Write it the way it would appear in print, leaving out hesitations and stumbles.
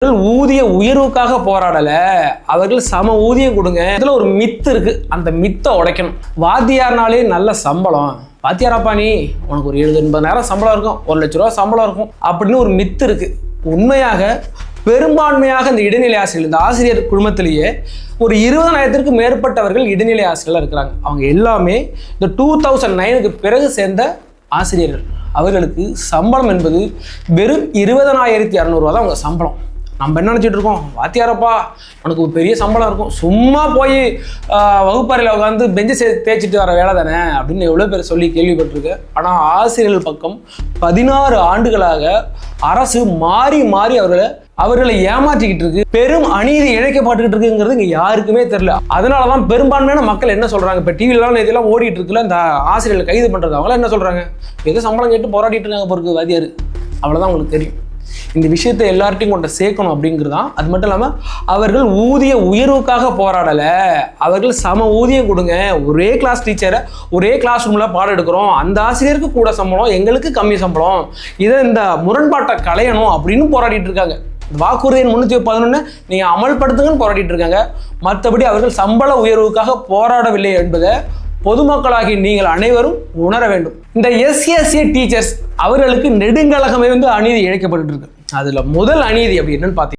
ஊதிய உயர்வுக்காக போராடல, அவர்கள் சம ஊதியம் கொடுங்க. இதுல ஒரு மித்து இருக்கு, அந்த மித்தை உடைக்கணும். வாத்தியார்னாலே நல்ல சம்பளம், வாத்தியாராப்பா நீ உனக்கு ஒரு 70-80,000 சம்பளம் இருக்கும், 1 லட்ச ரூபா சம்பளம் இருக்கும் அப்படின்னு ஒரு மித்து இருக்கு. உண்மையாக பெரும்பான்மையாக இந்த இடைநிலை ஆசிரியர்கள், இந்த ஆசிரியர் குழுமத்திலேயே ஒரு 20,000க்கு மேற்பட்டவர்கள் இடைநிலை ஆசிரியர்களாக இருக்கிறாங்க. அவங்க எல்லாமே இந்த 2009க்கு பிறகு சேர்ந்த ஆசிரியர்கள். அவர்களுக்கு சம்பளம் என்பது வெறும் 20,600 ரூபா தான் அவங்க சம்பளம். நம்ம என்ன நினச்சிட்டு இருக்கோம், வாத்தியாரப்பா உனக்கு ஒரு பெரிய சம்பளம் இருக்கும், சும்மா போய் வகுப்பறையில் உட்காந்து பெஞ்சு தேய்ச்சிட்டு வர வேலை தானே அப்படின்னு எவ்வளோ பேர் சொல்லி கேள்விப்பட்டிருக்கு. ஆனால் ஆசிரியர்கள் பக்கம் 16 ஆண்டுகளாக அரசு மாறி மாறி அவர்களை ஏமாற்றிக்கிட்டு இருக்கு. பெரும் அநீதி இழைக்கப்பட்டுக்கிட்டு இருக்குங்கிறது இங்கே யாருக்குமே தெரியல. அதனால தான் பெரும்பான்மையான மக்கள் என்ன சொல்கிறாங்க, இப்போ டிவிலாம் இதெல்லாம் ஓடிட்டு இருக்குல்ல, இந்த ஆசிரியர்களை கைது பண்ணுறது, அவங்களாம் என்ன சொல்கிறாங்க, ஏதோ சம்பளம் கேட்டு போராடிட்டு இருக்காங்க பொறுக்கு வாத்தியார், அவ்வளோதான் உங்களுக்கு தெரியும். இந்த விஷயத்தை எல்லார்ட்டையும் கொண்டு சேர்க்கணும் அப்படிங்கிறதான். அது மட்டும் இல்லாமல் அவர்கள் ஊதிய உயர்வுக்காக போராடலை, அவர்கள் சம ஊதியம் கொடுங்க. ஒரே கிளாஸ் டீச்சரை ஒரே கிளாஸ் ரூமில் பாடம் எடுக்கிறோம், அந்த ஆசிரியருக்கு கூட சம்பளம், எங்களுக்கு கம்மி சம்பளம், இதை இந்த முரண்பாட்டை களையணும் அப்படின்னு போராடிட்டு இருக்காங்க. வாக்குறுதி 311 நீங்கள் அமல்படுத்துங்கன்னு போராடிட்டு இருக்காங்க. மற்றபடி அவர்கள் சம்பள உயர்வுக்காக போராடவில்லை என்பதை பொதுமக்களாகி நீங்கள் அனைவரும் உணர வேண்டும். இந்த SSA டீச்சர்ஸ் அவர்களுக்கு நெடுங்கலகமே அநீதி இழைக்கப்பட்டு இருக்கு. அதுல முதல் அநீதி அப்படி என்னன்னு பார்த்தீங்கன்னா,